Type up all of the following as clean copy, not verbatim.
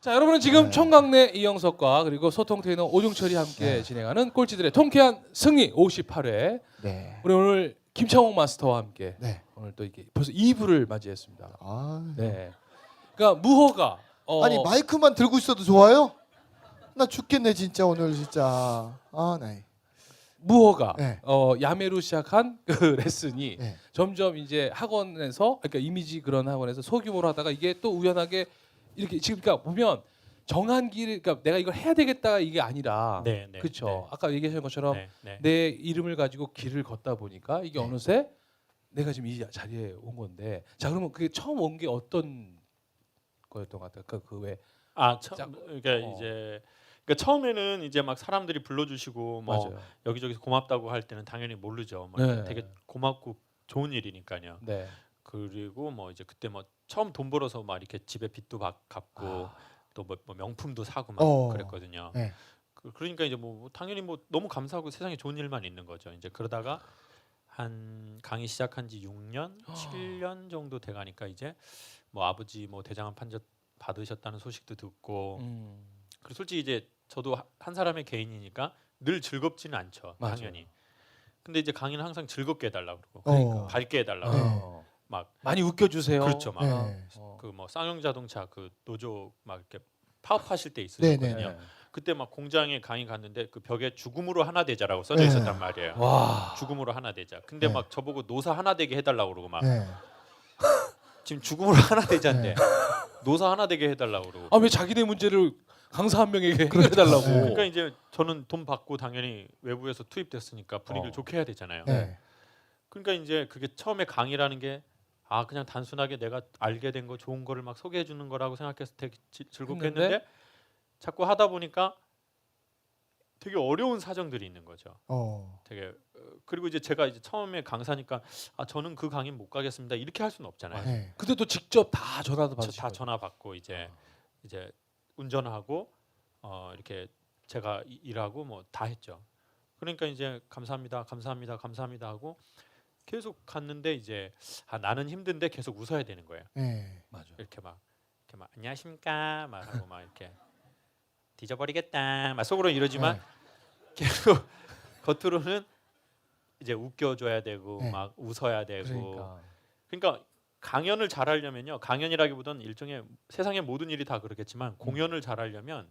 자, 여러분은 지금 네. 총각내 이영석과 그리고 소통 트레이너 오종철이 함께 네. 진행하는 꼴찌들의 통쾌한 승리 58회. 네. 우리 오늘 김창옥 마스터와 함께 네. 오늘 또 이게 벌써 2부를 맞이했습니다. 아. 네. 그러니까 무허가 아니 마이크만 들고 있어도 좋아요? 나 죽겠네 진짜 오늘 진짜. 아, 네. 무허가 네. 야매로 시작한 그 레슨이 네. 점점 이제 학원에서 그러니까 이미지 그런 학원에서 소규모로 하다가 이게 또 우연하게 이렇게 지금 그러니까 보면 정한 길 그러니까 내가 이걸 해야 되겠다 이게 아니라 네, 네, 그렇죠. 네. 아까 얘기하신 것처럼 네, 네. 내 이름을 가지고 길을 걷다 보니까 이게 네. 어느새 내가 지금 이 자리에 온 건데 자 그러면 그게 처음 온 게 어떤 거였던 것 같아요? 그왜 짝- 그러니까 이제 그러니까 처음에는 이제 막 사람들이 불러주시고 뭐 맞아요. 여기저기서 고맙다고 할 때는 당연히 모르죠. 뭐 네. 되게 고맙고 좋은 일이니까요. 네. 그리고 뭐 이제 그때 뭐 처음 돈 벌어서 막 이렇게 집에 빚도 갚고 아. 또 뭐 명품도 사고 막 그랬거든요. 네. 그러니까 이제 뭐 당연히 뭐 너무 감사하고 세상에 좋은 일만 있는 거죠. 이제 그러다가 한 강의 시작한 지 6년, 7년 정도 돼 가니까 이제 뭐 아버지 뭐 대장암 판정 받으셨다는 소식도 듣고 그리고 솔직히 이제 저도 한 사람의 개인이니까 늘 즐겁지는 않죠. 맞아요. 당연히. 근데 이제 강의는 항상 즐겁게 해달라고 그러고 그러니까. 밝게 해달라고 네. 그러고 막 많이 웃겨주세요. 그렇죠. 막 네. 그 뭐 쌍용 자동차 그 노조 막 이렇게 파업하실 때 네, 있으셨거든요. 네. 그때 막 공장에 강의 갔는데 그 벽에 죽음으로 하나 되자라고 써져 네. 있었단 말이에요. 와. 죽음으로 하나 되자. 근데 네. 막 저보고 노사 하나 되게 해달라고 그러고 막 네. 지금 죽음으로 하나 되자인데 노사 하나 되게 해달라고 그러고. 아 왜 자기네 문제를 강사 한 명에게 해결해달라고? 네. 그러니까 이제 저는 돈 받고 당연히 외부에서 투입됐으니까 분위기를 좋게 해야 되잖아요. 네. 그러니까 이제 그게 처음에 강의라는 게 아 그냥 단순하게 내가 알게 된 거 좋은 거를 막 소개해 주는 거라고 생각해서 되게 즐겁게 했는데 자꾸 하다 보니까 되게 어려운 사정들이 있는 거죠. 되게 그리고 이제 제가 이제 처음에 강사니까 아 저는 그 강의 못 가겠습니다 이렇게 할 수는 없잖아요. 네. 그때 또 직접 다 전화도 받으시고 다 전화 받고 이제 운전하고 이렇게 제가 일하고 뭐 다 했죠. 그러니까 이제 감사합니다, 감사합니다, 감사합니다 하고 계속 갔는데 이제 아 나는 힘든데 계속 웃어야 되는 거예요. 네. 맞아. 이렇게 막 안녕하십니까 막 하고 막 이렇게 뒤져버리겠다 막 속으로 이러지만 계속 겉으로는 이제 웃겨줘야 되고 네. 막 웃어야 되고 그러니까 강연을 잘하려면요 강연이라기보다는 일종의 세상의 모든 일이 다 그렇겠지만 공연을 잘하려면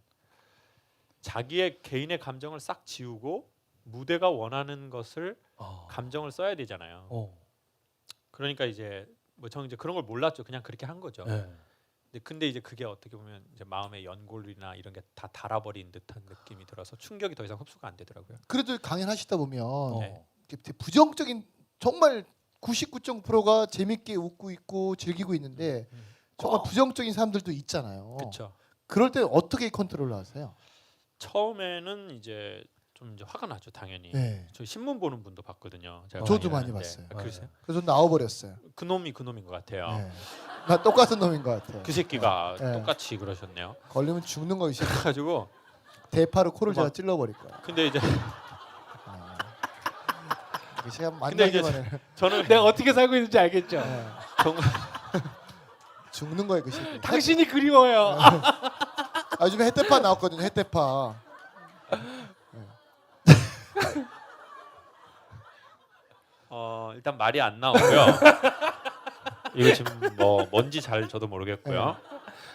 자기의 개인의 감정을 싹 지우고 무대가 원하는 것을 감정을 써야 되잖아요. 그러니까 이제 뭐 저는 이제 그런 걸 몰랐죠. 그냥 그렇게 한 거죠. 네. 근데 이제 그게 어떻게 보면 이제 마음의 연골이나 이런 게 다 닳아버린 듯한 느낌이 들어서 충격이 더 이상 흡수가 안 되더라고요. 그래도 강연하시다 보면 네. 이렇게 부정적인 정말 99.9%가 재밌게 웃고 있고 즐기고 있는데 정말 부정적인 사람들도 있잖아요. 그렇죠. 그럴 때 어떻게 컨트롤을 하세요? 처음에는 이제 좀 이제 화가 나죠, 당연히. 네. 저 신문 보는 분도 봤거든요. 제가 저도 강의를 많이 하는데. 봤어요. 아, 그러세요? 그래서 나와버렸어요. 그놈이 그놈인 것 같아요. 네. 나 똑같은 놈인 것 같아요. 그 새끼가 네. 똑같이 그러셨네요. 걸리면 죽는 거 있어요. 그래가지고 대파로 코를 막- 제가 찔러버릴 거야. 근데 이제 제가 근데 이제 만나기만 해. 저는 내가 어떻게 살고 있는지 알겠죠? 네. 정말 죽는 거예요 그 새끼. 당신이 그리워요. 아, 요즘에 햇대파 나왔거든요. 햇대파. 일단 말이 안 나오고요. 이거 지금 뭐 뭔지 잘 저도 모르겠고요. 아,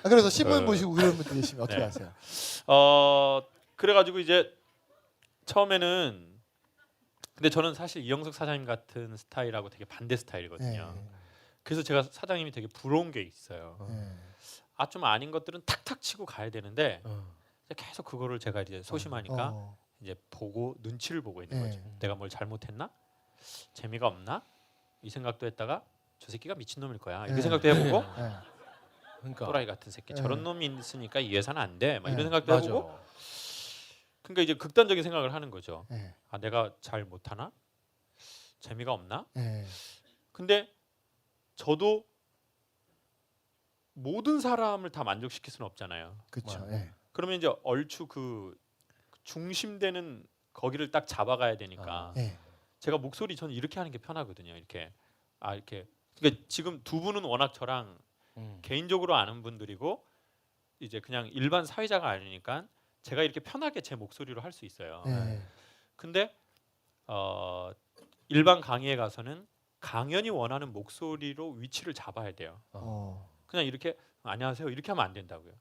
그래서 신문 보시고 그런 분들 계시면 어떻게 네. 하세요? 그래가지고 이제 처음에는 근데 저는 사실 이영석 사장님 같은 스타일하고 되게 반대 스타일이거든요. 그래서 제가 사장님이 되게 부러운 게 있어요. 아 좀 아닌 것들은 탁탁 치고 가야 되는데 이제 계속 그거를 제가 이제 소심하니까 이제 보고 눈치를 보고 있는 거죠. 내가 뭘 잘못했나? 재미가 없나? 이 생각도 했다가 저 새끼가 미친놈일 거야. 이렇게 생각도 해보고 그러니까 또라이 같은 새끼 네. 저런 놈이 있으니까 이 회사는 안 돼. 막 네. 이런 생각도 맞아. 해보고 그러니까 이제 극단적인 생각을 하는 거죠. 네. 아 내가 잘 못하나? 재미가 없나? 네. 근데 저도 모든 사람을 다 만족시킬 수는 없잖아요. 그렇죠. 맞아요. 네. 그러면 이제 얼추 그 중심되는 거기를 딱 잡아가야 되니까 네. 제가 목소리 저는 이렇게 하는 게 편하거든요. 이렇게 이렇게 그러니까 지금 두 분은 워낙 저랑 개인적으로 아는 분들이고 이제 그냥 일반 사회자가 아니니까 제가 이렇게 편하게 제 목소리로 할 수 있어요. 네. 근데 일반 강의에 가서는 강연이 원하는 목소리로 위치를 잡아야 돼요. 그냥 이렇게 안녕하세요 이렇게 하면 안 된다고요.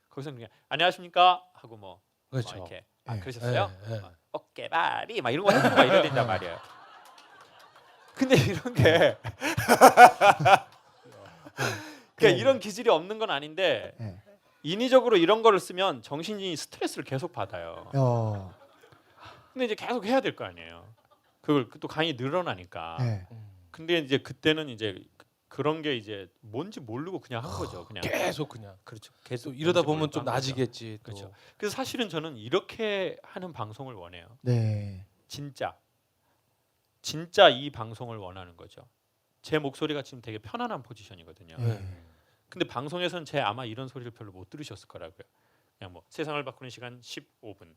거기서 그냥 안녕하십니까 하고 뭐 그렇죠. 이렇게 네. 그러셨어요? 네. 어깨발이 막 이런 거 해주고 막 이래야 된단 말이에요. 근데 이런 게 그러니까 이런 기질이 없는 건 아닌데 네. 인위적으로 이런 거를 쓰면 정신이 스트레스를 계속 받아요. 근데 이제 계속 해야 될 거 아니에요. 그걸 또 강의 늘어나니까. 네. 근데 이제 그때는 이제 그런 게 이제 뭔지 모르고 그냥 한 거죠. 그냥 계속 그냥. 그렇죠. 또 계속 이러다 뭔지 보면 모르고 좀 한 거죠. 나아지겠지. 또. 그렇죠. 그래서 사실은 저는 이렇게 하는 방송을 원해요. 네. 진짜 이 방송을 원하는 거죠. 제 목소리가 지금 되게 편안한 포지션이거든요. 네. 근데 방송에서는 제 아마 이런 소리를 별로 못 들으셨을 거라고요. 그냥 뭐 세상을 바꾸는 시간 15분.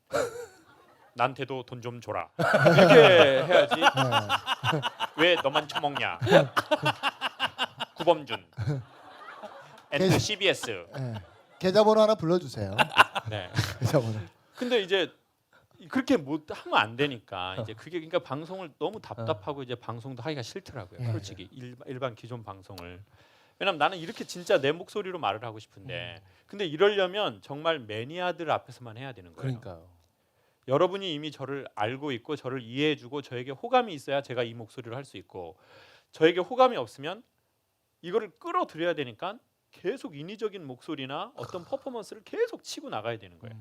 나한테도 돈 좀 줘라. 이렇게 해야지. 왜 너만 처먹냐? 구범준. 엔드 CBS. 네. 계좌번호 하나 불러주세요. 네. 계좌번호. 근데 이제 그렇게 못 하면 안 되니까 이제 그게 그러니까 방송을 너무 답답하고 이제 방송도 하기가 싫더라고요. 네. 솔직히 일반 기존 방송을. 왜냐면 나는 이렇게 진짜 내 목소리로 말을 하고 싶은데 근데 이러려면 정말 매니아들 앞에서만 해야 되는 거예요. 그러니까요. 여러분이 이미 저를 알고 있고 저를 이해해주고 저에게 호감이 있어야 제가 이 목소리를 할 수 있고 저에게 호감이 없으면 이거를 끌어들여야 되니까 계속 인위적인 목소리나 어떤 퍼포먼스를 계속 치고 나가야 되는 거예요.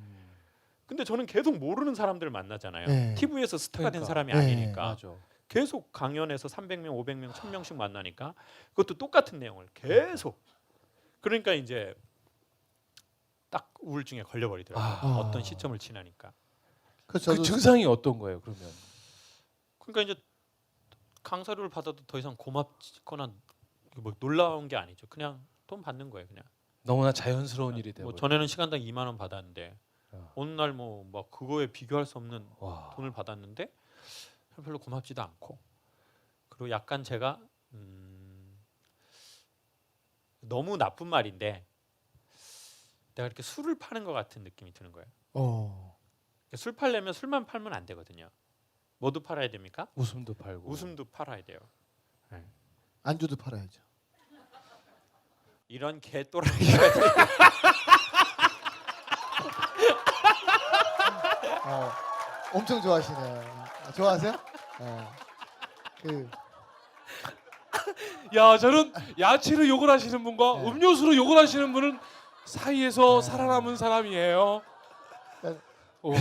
근데 저는 계속 모르는 사람들을 만나잖아요. 네. TV에서 스타가 된 그러니까. 사람이 네. 아니니까 맞아. 계속 강연에서 300명, 500명, 1000명씩 만나니까 그것도 똑같은 내용을 계속 그러니까 이제 딱 우울증에 걸려버리더라고요. 어떤 시점을 지나니까. 그래서 그 저도 증상이 어떤 거예요? 그러면 그러니까 이제 강사료를 받아도 더 이상 고맙거나 뭐 놀라운 게 아니죠. 그냥 돈 받는 거예요. 그냥. 너무나 자연스러운 일이 되고. 뭐 전에는 시간당 2만 원 받았는데 야. 어느 날 뭐 막 그거에 비교할 수 없는 와. 돈을 받았는데 별로 고맙지도 않고 그리고 약간 제가 너무 나쁜 말인데 내가 이렇게 술을 파는 것 같은 느낌이 드는 거예요. 술 팔려면 술만 팔면 안 되거든요. 뭐도 팔아야 됩니까? 웃음도 팔고. 웃음도 팔아야 돼요. 안주도 팔아야죠. 이런 개또라이가 엄청 좋아하시네요. 좋아하세요? 그 야, 저는 야채로 욕을 하시는 분과 네. 음료수로 욕을 하시는 분은 사이에서 살아남은 사람이에요. 네. 오.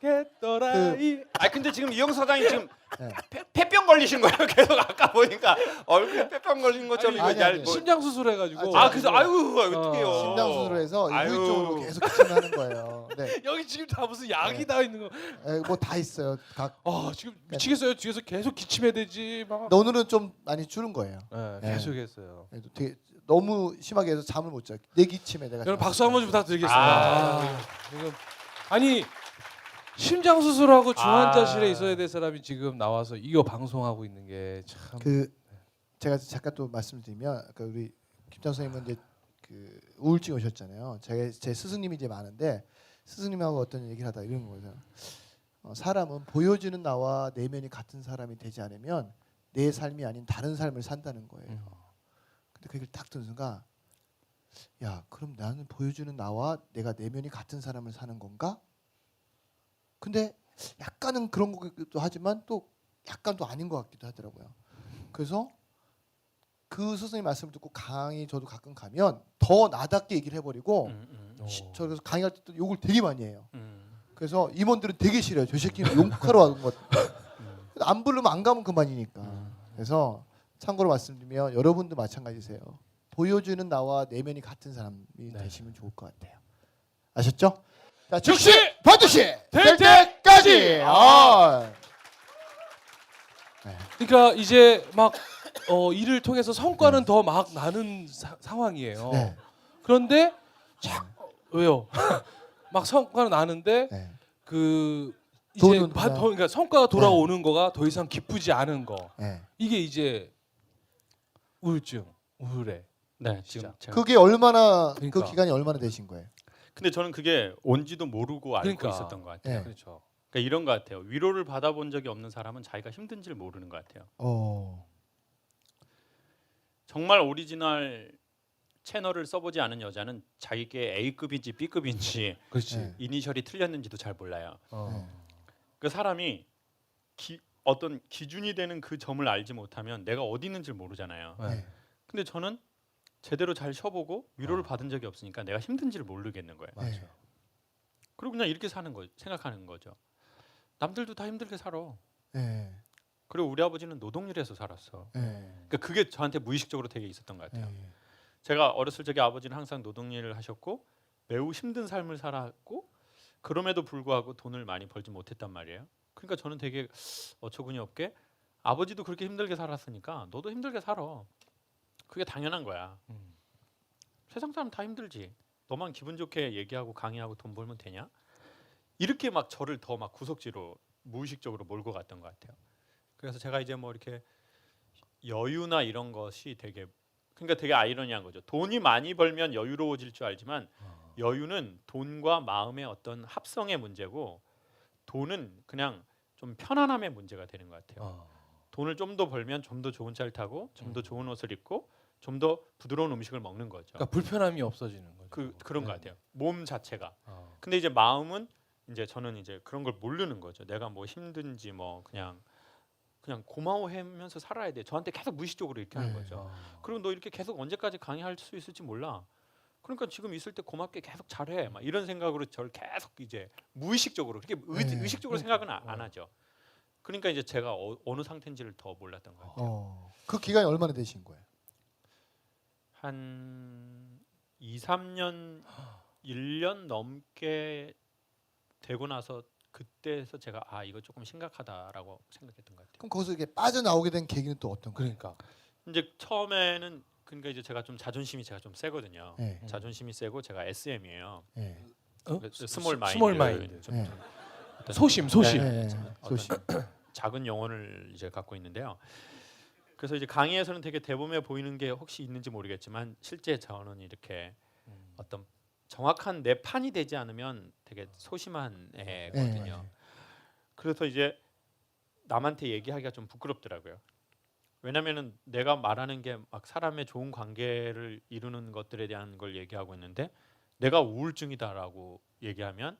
개또라이. 아 근데 지금 이영수 사장님 지금 네. 폐병 걸리신 거예요? 계속 아까 보니까 얼굴에 폐병 걸린 것처럼 아니, 이거 아니, 얇고. 심장 수술해가지고. 아, 그래서 아유 어떡해요. 심장 수술해서 아유. 이부 쪽으로 계속 기침하는 거예요. 네. 여기 지금 다 무슨 약이 다 있는 거. 뭐 다 있어요. 각 지금 미치겠어요. 뒤에서 계속 기침해야 되지. 막. 오늘은 좀 많이 줄은 거예요. 네, 네. 계속했어요. 그래도 되게 너무 심하게 해서 잠을 못 자. 내 기침에 내가. 여러분 박수 한번 좀 부탁드리겠습니다. 아. 지금 아니 심장 수술하고 중환자실에 아. 있어야 될 사람이 지금 나와서 이거 방송하고 있는 게 참. 그 제가 잠깐 또 말씀드리면 아까 우리 김장 선생님은 이제 그 우울증 오셨잖아요. 제 스승님이 이제 많은데 스승님하고 어떤 얘기를 하다 이런 거죠. 사람은 보여지는 나와 내면이 같은 사람이 되지 않으면 내 삶이 아닌 다른 삶을 산다는 거예요. 근데 그 얘기를 딱 듣는 순간 야 그럼 나는 보여주는 나와 내가 내면이 같은 사람을 사는 건가? 근데 약간은 그런 것도 하지만 또 약간 또 아닌 것 같기도 하더라고요. 그래서 그 스승님 말씀을 듣고 강의 저도 가끔 가면 더 나답게 얘기를 해버리고 저 그래서 강의 할 때 또 욕을 되게 많이 해요. 그래서 임원들은 되게 싫어요. 저 새끼는 욕하러 와는 것. 안 부르면 안 가면 그만이니까. 그래서 참고로 말씀드리면 여러분도 마찬가지세요. 보여주는 나와 내면이 같은 사람이 되시면 좋을 것 같아요. 아셨죠? 자, 즉시 반드시 될 때까지. 그러니까 이제 막 일을 통해서 성과는 더 막 나는 상황이에요. 네. 그런데 왜요? 막 성과는 나는데 네. 그 돈은 이제 그러니까 성과가 돌아오는 거가 더 이상 기쁘지 않은 거. 네. 이게 이제 우울증, 우울해. 네, 진짜. 지금 제가 그게 얼마나 그러니까. 그 기간이 얼마나 되신 거예요? 근데 저는 그게 온지도 모르고 알고 그러니까. 있었던 것 같아요. 네. 그렇죠. 그러니까 이런 것 같아요. 위로를 받아본 적이 없는 사람은 자기가 힘든지를 모르는 것 같아요. 정말 오리지널 채널을 써보지 않은 여자는 자기게 A급인지 B급인지 그렇지. 네. 이니셜이 틀렸는지도 잘 몰라요. 네. 그 사람이 어떤 기준이 되는 그 점을 알지 못하면 내가 어디 있는지 모르잖아요. 네. 네. 근데 저는 제대로 잘 쉬어보고 위로를 어. 받은 적이 없으니까 내가 힘든지를 모르겠는 거예요. 맞아. 네. 그리고 그냥 이렇게 사는 거 생각하는 거죠. 남들도 다 힘들게 살아. 네. 그리고 우리 아버지는 노동일해서 살았어. 네. 그러니까 그게 저한테 무의식적으로 되게 있었던 것 같아요. 네. 제가 어렸을 적에 아버지는 항상 노동일을 하셨고 매우 힘든 삶을 살았고 그럼에도 불구하고 돈을 많이 벌지 못했단 말이에요. 그러니까 저는 되게 어처구니 없게 아버지도 그렇게 힘들게 살았으니까 너도 힘들게 살아. 그게 당연한 거야. 세상 사람 다 힘들지. 너만 기분 좋게 얘기하고 강의하고 돈 벌면 되냐? 이렇게 막 저를 더 막 구석지로 무의식적으로 몰고 갔던 것 같아요. 그래서 제가 이제 뭐 이렇게 여유나 이런 것이 되게 그러니까 되게 아이러니한 거죠. 돈이 많이 벌면 여유로워질 줄 알지만 여유는 돈과 마음의 어떤 합성의 문제고 돈은 그냥 좀 편안함의 문제가 되는 것 같아요. 돈을 좀 더 벌면 좀 더 좋은 차를 타고 좀 더 좋은 옷을 입고 좀 더 부드러운 음식을 먹는 거죠. 그러니까 불편함이 없어지는 거죠. 그런 네. 것 같아요. 몸 자체가. 어. 근데 이제 마음은 이제 저는 이제 그런 걸 모르는 거죠. 내가 뭐 힘든지 뭐 그냥 고마워하면서 살아야 돼. 저한테 계속 무의식적으로 이렇게 하는 네. 거죠. 그리고 너 이렇게 계속 언제까지 강의할 수 있을지 몰라. 그러니까 지금 있을 때 고맙게 계속 잘해. 막 이런 생각으로 저를 계속 이제 무의식적으로 그렇게 네. 의식적으로 생각은 안 하죠. 그러니까 이제 제가 어느 상태인지를 더 몰랐던 것 같아요. 그 기간이 얼마나 되신 거예요? 한 2, 3년 1년 넘게 되고 나서 그때에서 제가 이거 조금 심각하다라고 생각했던 것 같아요. 그럼 거기서 이게 빠져나오게 된 계기는 또 어떤 거예요? 그러니까. 이제 처음에는 그러니까 이제 제가 좀 자존심이 제가 좀 세거든요. 네. 자존심이 세고 제가 SM이에요. 네. 스몰 마인드. 스몰 마인드. 좀 네. 어떤 소심. 네. 어떤 소심. 작은 영혼을 이제 갖고 있는데요. 그래서 이제 강의에서는 되게 대범해 보이는 게 혹시 있는지 모르겠지만 실제 저는 이렇게 어떤 정확한 내 판이 되지 않으면 되게 소심한 애거든요. 네. 그래서 이제 남한테 얘기하기가 좀 부끄럽더라고요. 왜냐면은 내가 말하는 게 막 사람의 좋은 관계를 이루는 것들에 대한 걸 얘기하고 있는데 내가 우울증이다라고 얘기하면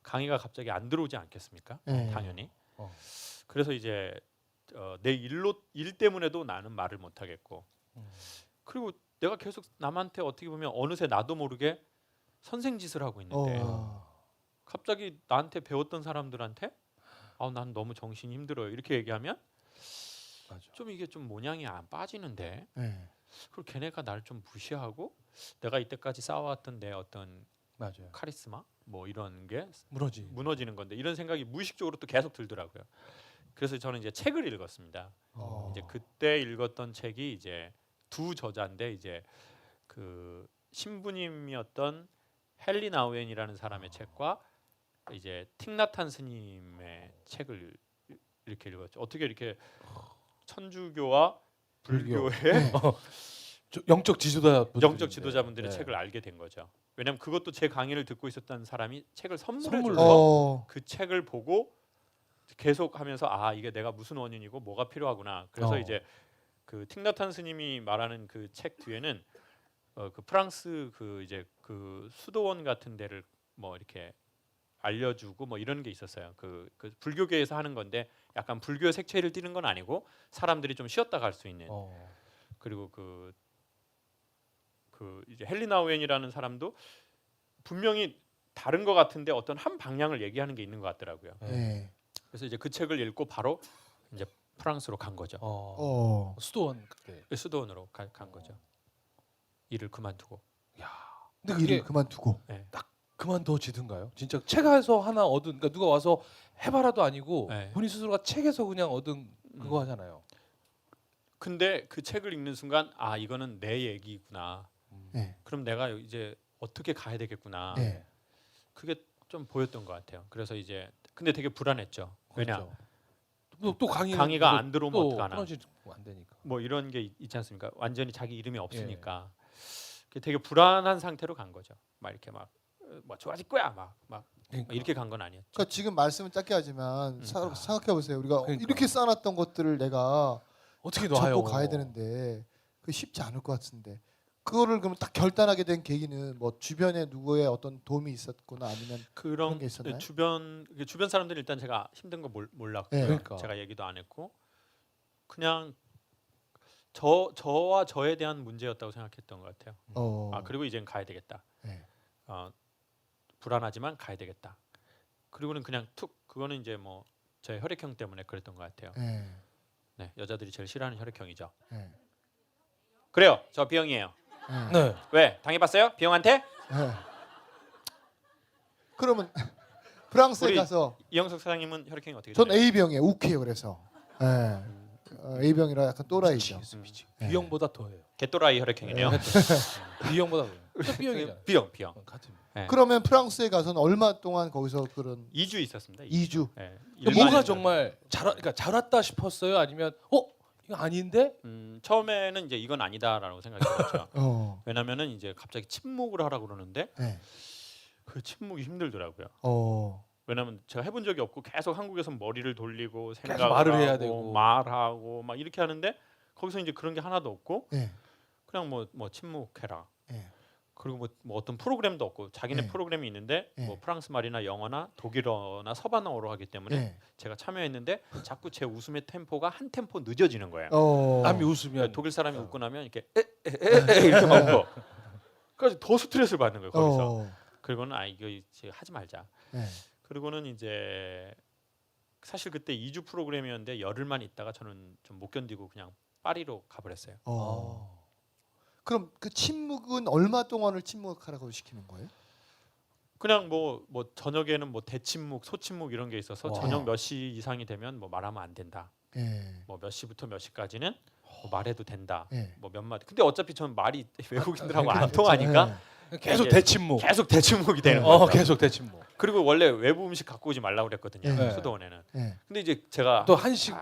강의가 갑자기 안 들어오지 않겠습니까? 네. 당연히. 어. 그래서 이제 내 일 때문에도 나는 말을 못 하겠고 그리고 내가 계속 남한테 어떻게 보면 어느새 나도 모르게 선생 짓을 하고 있는데 갑자기 나한테 배웠던 사람들한테 난 너무 정신이 힘들어요 이렇게 얘기하면 맞아. 좀 이게 좀 모양이 안 빠지는데 네. 그리고 걔네가 나를 좀 무시하고 내가 이때까지 쌓아왔던 내 어떤 맞아요. 카리스마 뭐 이런 게 무너지는 건데 이런 생각이 무의식적으로 또 계속 들더라고요. 그래서 저는 이제 책을 읽었습니다. 이제 그때 읽었던 책이 이제 두 저자인데 이제 그 신부님이었던 헨리 나우엔이라는 사람의 책과 이제 틱나탄 스님의 책을 이렇게 읽었죠. 어떻게 이렇게 천주교와 불교. 불교의 영적 지도자분들의 네. 책을 알게 된 거죠. 왜냐하면 그것도 제 강의를 듣고 있었던 사람이 책을 선물해 선물로. 줘서 그 책을 보고 계속 하면서 이게 내가 무슨 원인이고 뭐가 필요하구나. 그래서 이제 그 틱나탄 스님이 말하는 그 책 뒤에는 그 프랑스 그 이제 그 수도원 같은 데를 뭐 이렇게 알려주고 뭐 이런 게 있었어요. 그 불교계에서 하는 건데 약간 불교의 색채를 띠는 건 아니고 사람들이 좀 쉬었다 갈 수 있는. 그리고 그 이제 헨리 나우엔이라는 사람도 분명히 다른 것 같은데 어떤 한 방향을 얘기하는 게 있는 것 같더라고요. 네. 그래서 이제 그 책을 읽고 바로 이제 프랑스로 간 거죠. 수도원 그때. 수도원으로 간 거죠. 일을 그만두고. 근데 일을 그게 그만두고. 그만둬지든가요? 진짜 책에서 하나 얻은 그러니까 누가 와서 해봐라도 아니고 네. 본인 스스로가 책에서 그냥 얻은 그거 하잖아요. 근데 그 책을 읽는 순간 이거는 내 얘기구나. 네. 그럼 내가 이제 어떻게 가야 되겠구나. 네. 그게 좀 보였던 것 같아요. 그래서 이제 근데 되게 불안했죠. 왜냐 그렇죠. 또 강의가 안 들어오면 또 어떡하나. 끊어지면 안 되니까. 뭐 이런 게 있지 않습니까? 완전히 자기 이름이 없으니까 되게 불안한 상태로 간 거죠. 막 이렇게 막 뭐 좋아질 거야 막 그러니까. 이렇게 간 건 아니었죠. 그러니까 지금 말씀은 짧게 하지만 생각해 보세요. 우리가 그러니까. 이렇게 쌓아놨던 것들을 내가 어떻게 접고 놔요? 가야 되는데 그 쉽지 않을 것 같은데 그거를 그럼 딱 결단하게 된 계기는 뭐 주변에 누구의 어떤 도움이 있었거나 아니면 그런 게 있었나요? 주변 사람들이 일단 제가 힘든 거 몰랐고 네. 그러니까. 제가 얘기도 안 했고 그냥 저와 저에 대한 문제였다고 생각했던 것 같아요. 그리고 이젠 가야 되겠다. 네. 불안하지만 가야 되겠다. 그리고는 그냥 그거는 이제 뭐 제 혈액형 때문에 그랬던 것 같아요. 네, 여자들이 제일 싫어하는 혈액형이죠. 네. 그래요. 저 B형이에요. 네. 왜? 당해봤어요? B형한테? 네. 그러면 프랑스에 우리 가서 이영석 사장님은 혈액형이 어떻게 전 되나요? A병이에요. 욱해요. 그래서 A병이라 약간 또라이죠. B형보다 더해요. 개또라이 혈액형이네요. B형보다 더해요. 또 B형이잖아요. B형. 같은. 네. 그러면 프랑스에 가서는 얼마 동안 거기서 그런 2주 있었습니다. 2주. 네. 뭐가 정말 그러니까 잘 왔다 싶었어요? 아니면 이거 아닌데? 처음에는 이제 이건 아니다라고 생각이 들었죠. 왜냐면은 이제 갑자기 침묵을 하라고 그러는데 네. 그 침묵이 힘들더라고요. 왜냐면 제가 해본 적이 없고 계속 한국에서 머리를 돌리고 생각을 말을 하고 해야 되고. 말하고 막 이렇게 하는데 거기서 이제 그런 게 하나도 없고 네. 그냥 뭐 침묵해라. 네. 그리고 뭐 어떤 프로그램도 없고 자기네 네. 프로그램이 있는데 네. 뭐 프랑스 말이나 영어나 독일어나 서반어로 하기 때문에 네. 제가 참여했는데 자꾸 제 웃음의 템포가 한 템포 늦어지는 거예요. 남이 웃으면 독일 사람이 웃고 나면 이렇게 에에에 이렇게 막 웃어. 그래서 더 스트레스를 받는 거예요 거기서. 그리고는 이거 이제 하지 말자. 네. 그리고는 이제 사실 그때 2주 프로그램이었는데 열흘만 있다가 저는 좀 못 견디고 그냥 파리로 가버렸어요. 그럼 그 침묵은 얼마 동안을 침묵하라고 시키는 거예요? 그냥 뭐 저녁에는 뭐 대침묵, 소침묵 이런 게 있어서 와. 저녁 몇 시 이상이 되면 뭐 말하면 안 된다. 네. 뭐 몇 시부터 몇 시까지는 뭐 말해도 된다. 네. 뭐 몇 마디. 근데 어차피 저는 말이 외국인들하고 안 통하니까 계속 이제 대침묵. 계속 대침묵이 되는 거죠. 계속 대침묵. 그리고 원래 외부 음식 갖고 오지 말라고 그랬거든요. 네. 수도원에는. 네. 근데 이제 제가 또 한식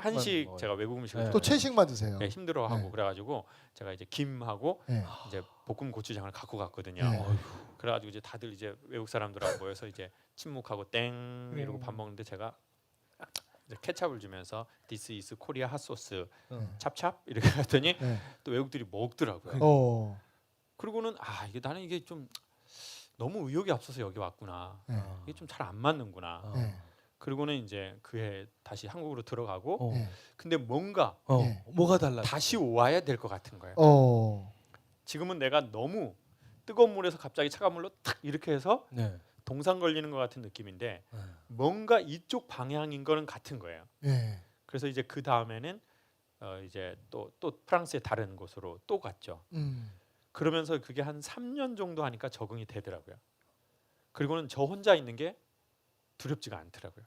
제가 외국 음식을 네. 또 채식만 드세요. 네, 힘들어하고 네. 그래가지고 제가 이제 김하고 네. 이제 볶음 고추장을 갖고 갔거든요. 네. 그래가지고 이제 다들 이제 외국 사람들하고 모여서 이제 침묵하고 땡 이러고 밥 먹는데 제가 이제 케찹을 주면서 This is Korea hot sauce 찹찹 이렇게 했더니 네. 또 외국들이 먹더라고요. 그러니까. 그리고는 이게 나는 이게 좀 너무 의욕이 앞서서 여기 왔구나. 네. 이게 좀 잘 안 맞는구나. 네. 그리고는 이제 그해 다시 한국으로 들어가고 네. 근데 뭔가 네. 뭐가 달라? 다시 와야 될 것 같은 거예요. 지금은 내가 너무 뜨거운 물에서 갑자기 차가운 물로 탁 이렇게 해서 네. 동상 걸리는 것 같은 느낌인데 뭔가 이쪽 방향인 거는 같은 거예요. 네. 그래서 이제 그 다음에는 이제 또 프랑스의 다른 곳으로 또 갔죠. 그러면서 그게 한 3년 정도 하니까 적응이 되더라고요. 그리고는 저 혼자 있는 게 두렵지가 않더라고요.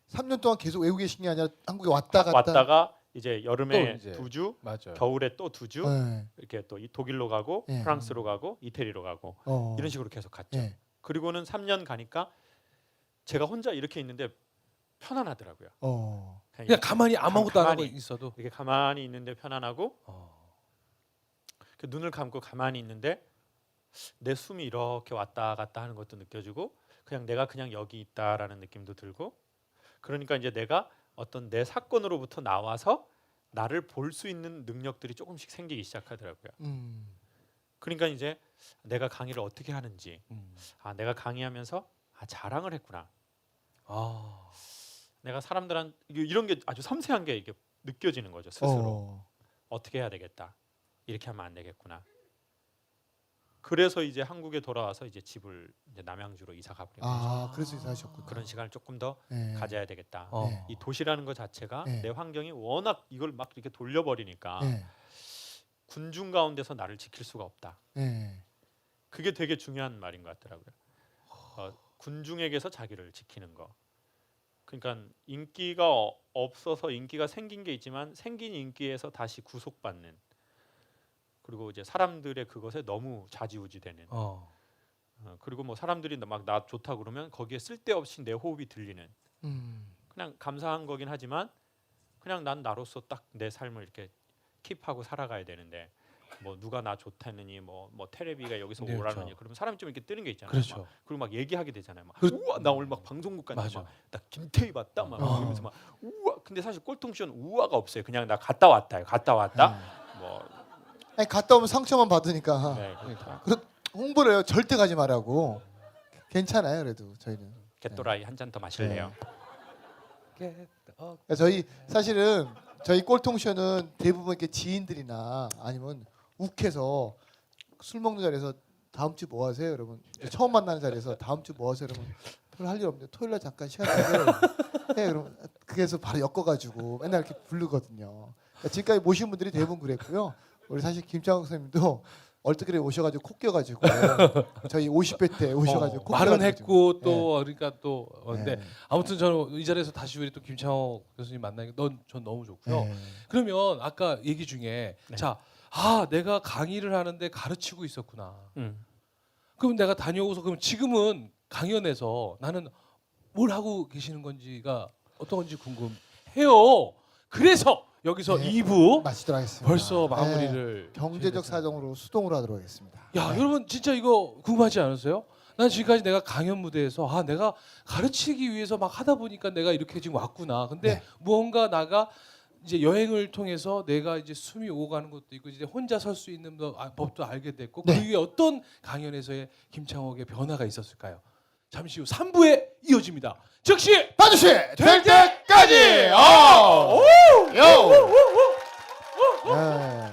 3년 동안 계속 외국에 계신 게 아니라 한국에 왔다 갔다. 왔다가 이제 여름에 또 이제 2주, 맞아요. 겨울에 또 2주, 네. 이렇게 또 독일로 가고 네. 프랑스로 가고 이태리로 가고 이런 식으로 계속 갔죠. 네. 그리고는 3년 가니까 제가 혼자 이렇게 있는데 편안하더라고요. 그냥 가만히 아무것도 안 하고 가만히 있어도 이렇게 가만히 있는데 편안하고 그 눈을 감고 가만히 있는데 내 숨이 이렇게 왔다 갔다 하는 것도 느껴지고 그냥 내가 그냥 여기 있다라는 느낌도 들고 그러니까 이제 내가 어떤 내 사건으로부터 나와서 나를 볼 수 있는 능력들이 조금씩 생기기 시작하더라고요. 그러니까 이제 내가 강의를 어떻게 하는지 내가 강의하면서 자랑을 했구나. 내가 사람들한 이런 게 아주 섬세한 게 이게 느껴지는 거죠 스스로. 어떻게 해야 되겠다. 이렇게 하면 안 되겠구나. 그래서 이제 한국에 돌아와서 이제 집을 이제 남양주로 이사 가버렸죠. 그래서 이사하셨군요. 그런 시간을 조금 더 네. 가져야 되겠다. 네. 이 도시라는 것 자체가 네. 내 환경이 워낙 이걸 막 이렇게 돌려버리니까 네. 군중 가운데서 나를 지킬 수가 없다. 네. 그게 되게 중요한 말인 것 같더라고요. 군중에게서 자기를 지키는 거. 그러니까 인기가 없어서 인기가 생긴 게 있지만 생긴 인기에서 다시 구속받는. 그리고 이제 사람들의 그것에 너무 좌지우지되는. 그리고 뭐 사람들이 막 나 좋다 그러면 거기에 쓸데없이 내 호흡이 들리는. 그냥 감사한 거긴 하지만 그냥 난 나로서 딱 내 삶을 이렇게 킵하고 살아가야 되는데 뭐 누가 나 좋다느니 뭐 테레비가 여기서 네, 오라느니 그렇죠. 그러면 사람이 좀 이렇게 뜨는 게 있잖아요. 그렇죠. 막. 그리고 막 얘기하게 되잖아요. 막 그- 우와 나 오늘 막 방송국 갔는데 맞아. 나 김태희 봤다 막 어. 이러면서 막 우와 근데 사실 꼴통쇼는 우와가 없어요. 그냥 나 갔다 왔다 뭐 아니 갔다 오면 상처만 받으니까 네, 그러니까. 홍보를 해요. 절대 가지 말라고. 괜찮아요, 그래도 저희는. 개또라이 한 잔 더 마실래요? 그러니까 저희 사실은 저희 꼴통쇼는 대부분 이렇게 지인들이나 아니면 욱해서 술 먹는 자리에서 다음 주 뭐 하세요, 여러분? 처음 만나는 자리에서 다음 주 뭐 하세요, 여러분? 별 할 일 없는데 토요일 날 잠깐 시간 내세요. 해 그럼 그래서 바로 엮어가지고 맨날 이렇게 부르거든요. 그러니까 지금까지 모신 분들이 대부분 그랬고요. 우리 사실 김창욱 선생님도 얼뜨기에 오셔가지고 코 껴가지고 저희 50회 때 오셔가지고 코 말은 껴가지고. 했고 또 그러니까 또 근데 네. 아무튼 저는 이 자리에서 다시 우리 또 김창호 교수님 만나니까 전 너무 좋고요. 네. 그러면 아까 얘기 중에 네. 내가 강의를 하는데 가르치고 있었구나. 음. 그럼 내가 다녀오고서 그럼 지금은 강연에서 나는 뭘 하고 계시는 건지가 어떤 건지 궁금해요. 그래서 여기서 네. 2부 마치도록 하겠습니다. 벌써 네. 마무리를 경제적 지어야 사정으로 수동으로 하도록 하겠습니다. 야, 네. 여러분 진짜 이거 궁금하지 않으세요? 난 지금까지 내가 강연 무대에서 내가 가르치기 위해서 막 하다 보니까 내가 이렇게 지금 왔구나. 근데 네. 무언가 나가 이제 여행을 통해서 내가 이제 숨이 오가는 것도 있고 이제 혼자 설 수 있는 법도 알게 됐고 네. 그 위에 어떤 강연에서의 김창옥의 변화가 있었을까요? 잠시 후 3부에 이어집니다. 즉시 반드시 될 때까지. 요. 네.